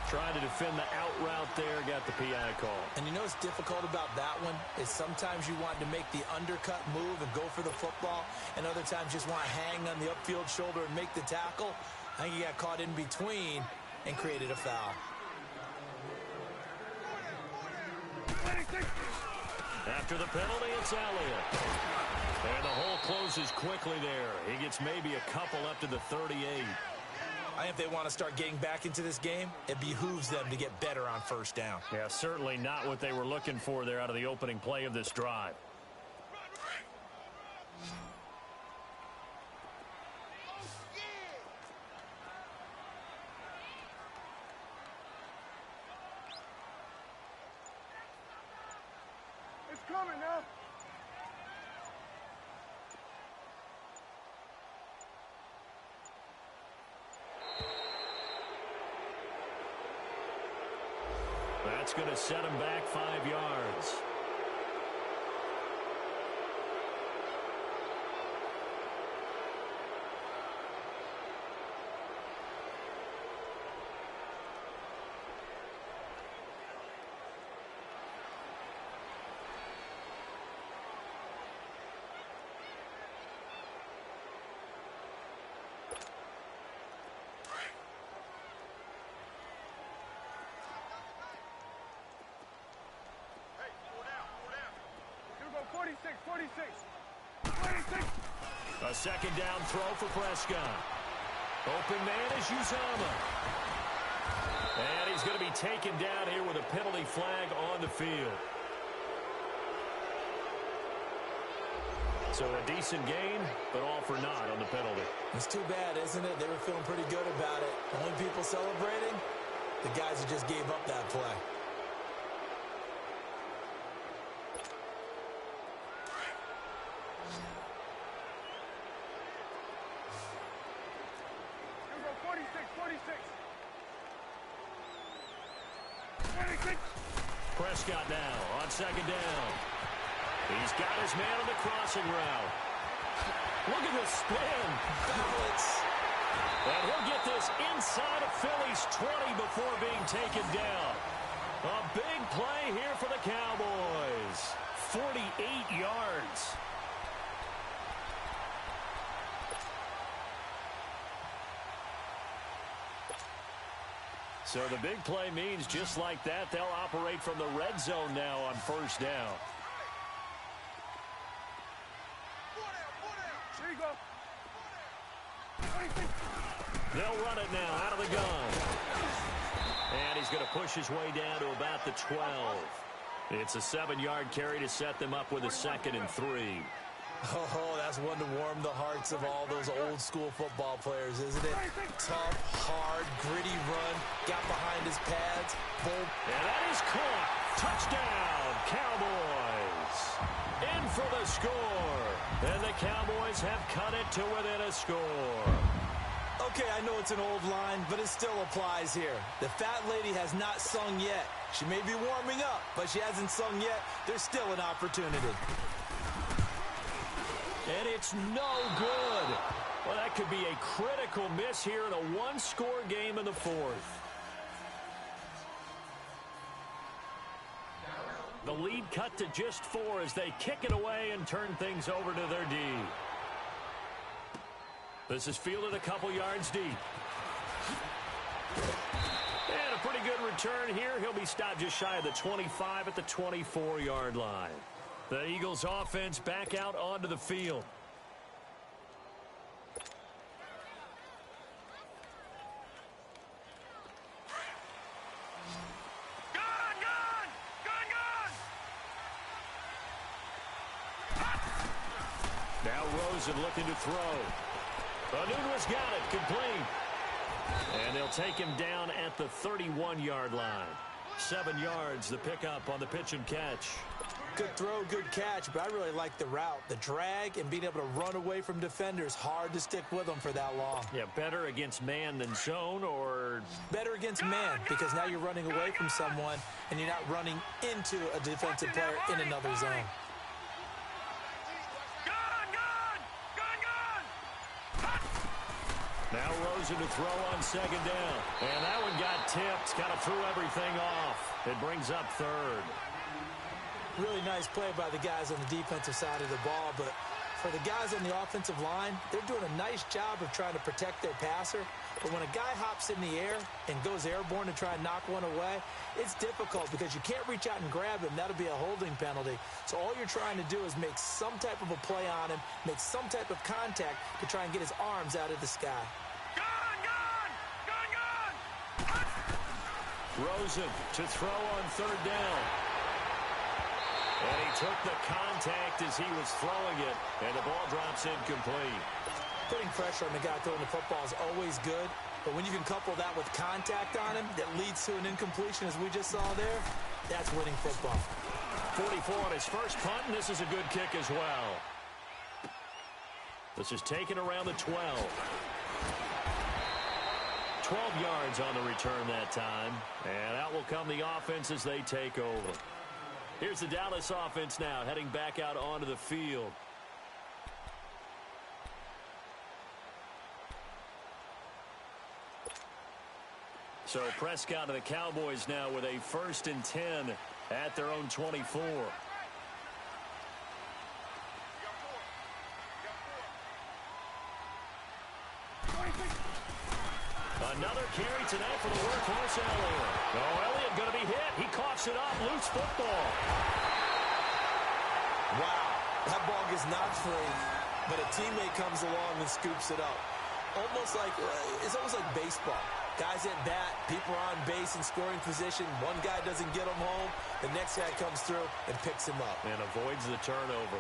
Trying to defend the out route there, got the PI call. And you know what's difficult about that one is sometimes you want to make the undercut move and go for the football, and other times just want to hang on the upfield shoulder and make the tackle. I think he got caught in between and created a foul. After the penalty, it's Elliott. And the hole closes quickly there. He gets maybe a couple up to the 38. I think if they want to start getting back into this game, it behooves them to get better on 1st down. Yeah, certainly not what they were looking for there out of the opening play of this drive. It's coming now. That's going to set him back 5 yards. A 2nd down throw for Prescott. Open man is Uzama. And he's going to be taken down here with a penalty flag on the field. So a decent gain, but all for naught on the penalty. It's too bad, isn't it? They were feeling pretty good about it. Only people celebrating, the guys who just gave up that play. Prescott now on 2nd down. He's got his man on the crossing route. Look at this spin. Balance. And he'll get this inside of Philly's 20 before being taken down. A big play here for the Cowboys. 48 yards. So the big play means just like that, they'll operate from the red zone now on first down. There you go. They'll run it now out of the gun. And he's going to push his way down to about the 12. It's a 7-yard carry to set them up with a 2nd and 3. Oh, that's one to warm the hearts of all those old-school football players, isn't it? Tough, hard, gritty run. Got behind his pads. Bold. And that is caught. Touchdown, Cowboys. In for the score. And the Cowboys have cut it to within a score. Okay, I know it's an old line, but it still applies here. The fat lady has not sung yet. She may be warming up, but she hasn't sung yet. There's still an opportunity. And it's no good. Well, that could be a critical miss here in a one-score game in the 4th. The lead cut to just 4 as they kick it away and turn things over to their D. This is fielded a couple yards deep. And a pretty good return here. He'll be stopped just shy of the 25 at the 24-yard line. The Eagles offense back out onto the field. Now Rosen looking to throw. Anunwa's got it, complete. And they'll take him down at the 31-yard line. 7 yards, the pickup on the pitch and catch. Good throw, good catch, but I really like the route. The drag and being able to run away from defenders, hard to stick with them for that long. Yeah, better against man than zone, or? Better against man, because now you're running away from someone and you're not running into a defensive player in another zone. Now Rosen to throw on 2nd down. And that one got tipped. Kind of threw everything off. It brings up 3rd. Really nice play by the guys on the defensive side of the ball, but for the guys on the offensive line, they're doing a nice job of trying to protect their passer. But when a guy hops in the air and goes airborne to try and knock one away, it's difficult because you can't reach out and grab him. That'll be a holding penalty. So all you're trying to do is make some type of a play on him, make some type of contact to try and get his arms out of the sky. Rosen to throw on 3rd down. And he took the contact as he was throwing it, and the ball drops incomplete. Putting pressure on the guy throwing the football is always good, but when you can couple that with contact on him that leads to an incompletion, as we just saw there, that's winning football. 44 on his first punt, and this is a good kick as well. This is taken around the 12. 12 yards on the return that time, and out will come the offense as they take over. Here's the Dallas offense now, heading back out onto the field. So Prescott of the Cowboys now with a 1st and 10 at their own 24. Another carry tonight for the workhorse Elliott. Oh, Elliott going to be hit. He coughs it up. Loose football. Wow. That ball gets knocked free, but a teammate comes along and scoops it up. It's almost like baseball. Guys at bat, people are on base in scoring position. One guy doesn't get him home. The next guy comes through and picks him up. And avoids the turnover.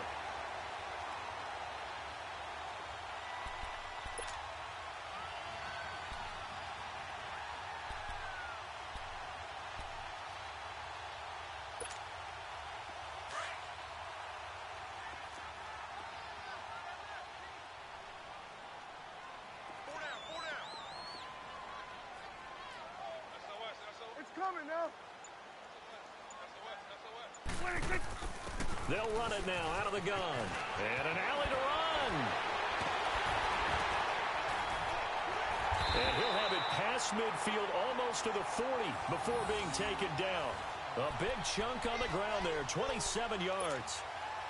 They'll run it now out of the gun. And an alley to run. And he'll have it past midfield, almost to the 40 before being taken down. A big chunk on the ground there, 27 yards.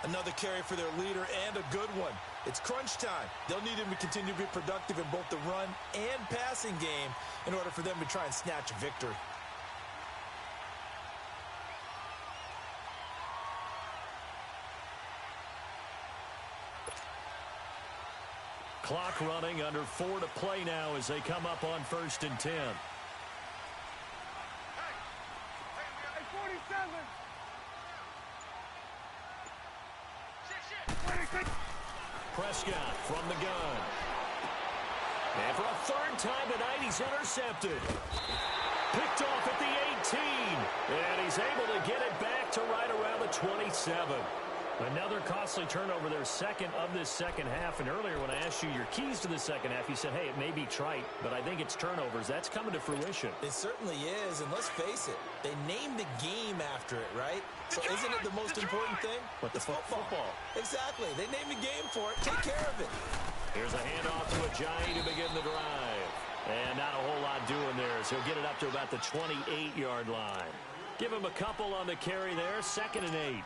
Another carry for their leader and a good one. It's crunch time. They'll need him to continue to be productive in both the run and passing game in order for them to try and snatch a victory. Clock running, under 4 to play now as they come up on 1st and 10. Hey, 47. Prescott from the gun. And for a third time tonight, he's intercepted. Picked off at the 18. And he's able to get it back to right around the 27. Another costly turnover, their second of this second half. And earlier when I asked you your keys to the second half, you said, hey, it may be trite, but I think it's turnovers. That's coming to fruition. It certainly is, and let's face it, they named the game after it, right? So isn't it the most important thing? But the football. Exactly. They named the game for it. Take care of it. Here's a handoff to Ajayi to begin the drive. And not a whole lot doing there, so he'll get it up to about the 28-yard line. Give him a couple on the carry there, 2nd and 8.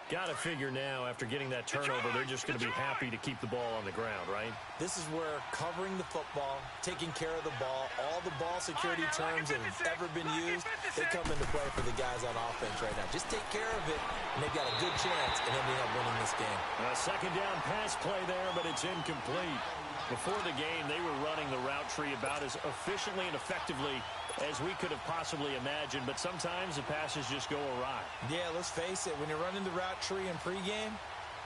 Got to figure now, after getting that turnover, they're just going to be happy to keep the ball on the ground, right? This is where covering the football, taking care of the ball, all the ball security terms that have ever been used, they come into play for the guys on offense right now. Just take care of it, and they've got a good chance in ending up winning this game. A second down pass play there, but it's incomplete. Before the game, they were running the route tree about as efficiently and effectively as we could have possibly imagined, but sometimes the passes just go awry. Yeah, let's face it, when you're running the route tree in pregame,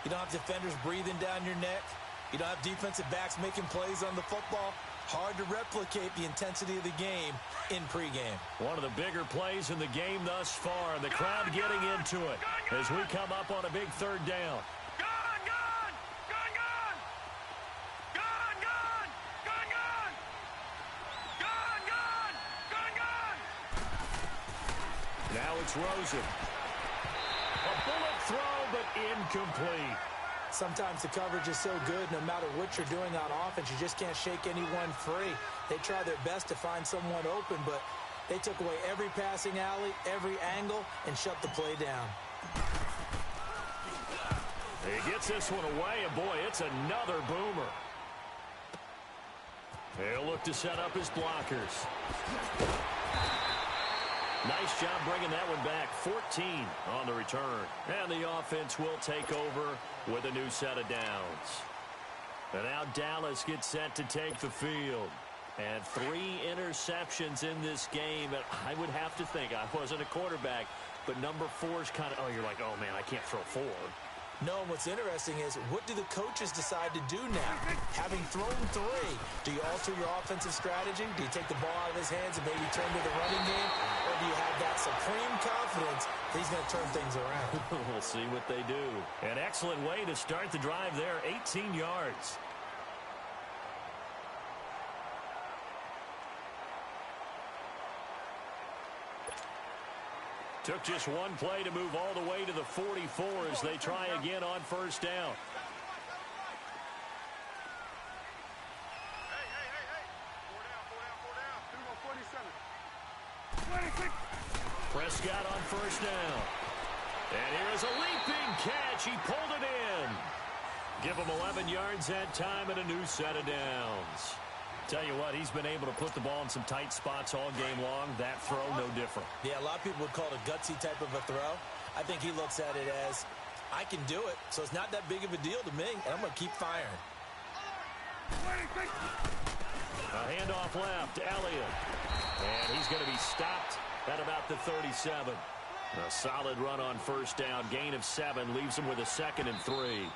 you don't have defenders breathing down your neck. You don't have defensive backs making plays on the football. Hard to replicate the intensity of the game in pregame. One of the bigger plays in the game thus far, and the crowd getting into it as we come up on a big third down. Now it's Rosen. A bullet throw, but incomplete. Sometimes the coverage is so good, no matter what you're doing on offense, you just can't shake anyone free. They try their best to find someone open, but they took away every passing alley, every angle, and shut the play down. He gets this one away, and boy, it's another boomer. He'll look to set up his blockers. Nice job bringing that one back. 14 on the return. And the offense will take over with a new set of downs. And now Dallas gets set to take the field. And 3 interceptions in this game. And I would have to think, I wasn't a quarterback, but number 4 is kind of, oh, you're like, oh, man, I can't throw 4. No, what's interesting is, what do the coaches decide to do now? Having thrown 3, do you alter your offensive strategy? Do you take the ball out of his hands and maybe turn to the running game? Or do you have that supreme confidence that he's going to turn things around? We'll see what they do. An excellent way to start the drive there, 18 yards. Took just one play to move all the way to the 44 as they try again on first down. Prescott on first down. And here's a leaping catch. He pulled it in. Give him 11 yards that time and a new set of downs. Tell you what, he's been able to put the ball in some tight spots all game long. That throw, no different. Yeah, a lot of people would call it a gutsy type of a throw. I think he looks at it as, I can do it, so it's not that big of a deal to me, and I'm going to keep firing. A handoff left, Elliott. And he's going to be stopped at about the 37. A solid run on first down. Gain of 7 leaves him with a 2nd and 3.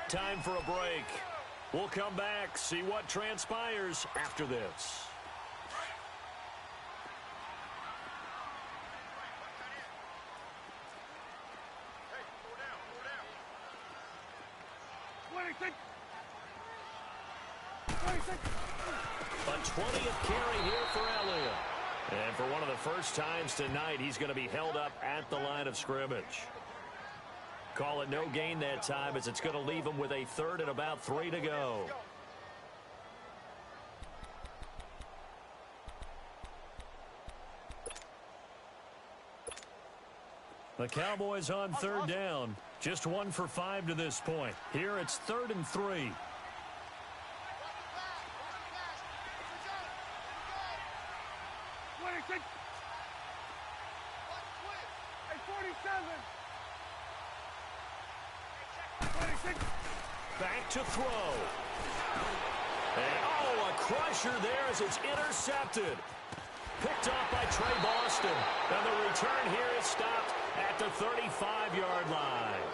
Time for a break. We'll come back, see what transpires after this. A 20th carry here for Elliott. And for one of the first times tonight, he's going to be held up at the line of scrimmage. Call it no gain that time as it's going to leave them with a third and about 3 to go. The Cowboys on third down. Just 1 for 5 to this point. Here it's 3rd and 3. 26. Hey, 47. 26. Back to throw. And, oh, a crusher there as it's intercepted. Picked off by Trey Boston. And the return here is stopped at the 35-yard line.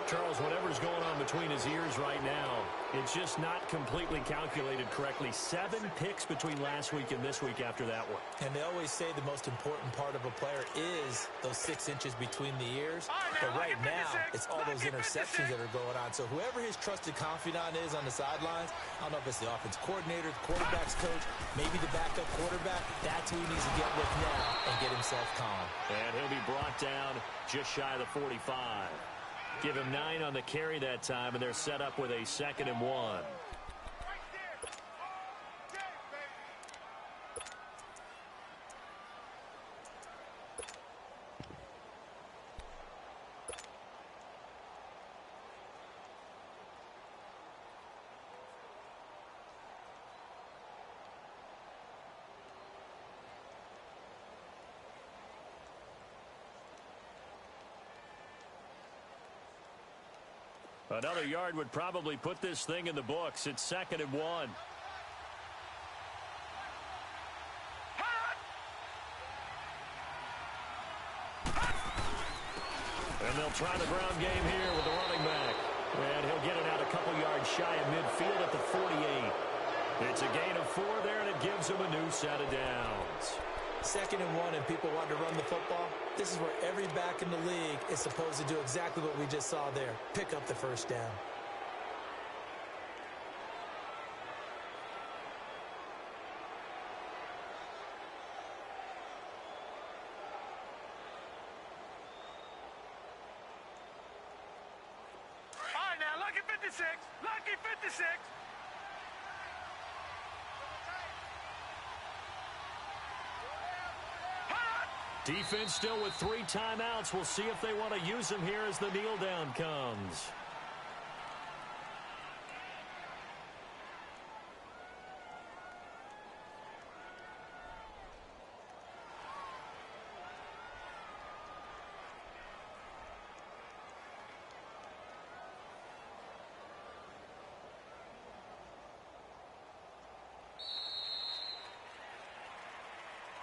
Charles, whatever's going on between his ears right now, it's just not completely calculated correctly. 7 picks between last week and this week after that one. And they always say the most important part of a player is those 6 inches between the ears. But right now, it's all those interceptions that are going on. So whoever his trusted confidant is on the sidelines, I don't know if it's the offense coordinator, the quarterback's coach, maybe the backup quarterback, that's who he needs to get with now and get himself calm. And he'll be brought down just shy of the 45. Give him 9 on the carry that time, and they're set up with a 2nd and 1. Another yard would probably put this thing in the books. It's 2nd and 1. And they'll try the ground game here with the running back. And he'll get it out a couple yards shy of midfield at the 48. It's a gain of 4 there, and it gives him a new set of downs. 2nd and 1 and people want to run the football. This is where every back in the league is supposed to do exactly what we just saw there. Pick up the first down. All right, now, lucky 56. Lucky 56. Defense still with 3 timeouts. We'll see if they want to use them here as the kneel down comes.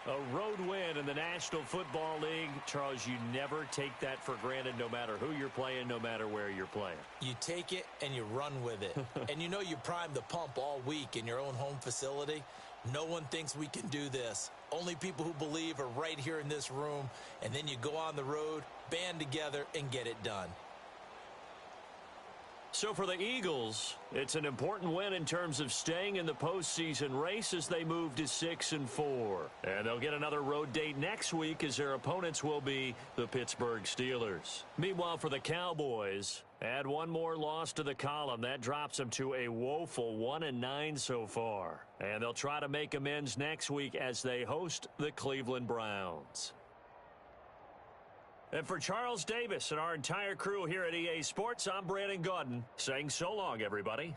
A road win in the National Football League. Charles, you never take that for granted no matter who you're playing, no matter where you're playing. You take it and you run with it. And you know you primed the pump all week in your own home facility. No one thinks we can do this. Only people who believe are right here in this room. And then you go on the road, band together, and get it done. So for the Eagles, it's an important win in terms of staying in the postseason race as they move to 6 and 4. And they'll get another road date next week as their opponents will be the Pittsburgh Steelers. Meanwhile, for the Cowboys, add one more loss to the column. That drops them to a woeful 1-9 so far. And they'll try to make amends next week as they host the Cleveland Browns. And for Charles Davis and our entire crew here at EA Sports, I'm Brandon Gaudin saying so long, everybody.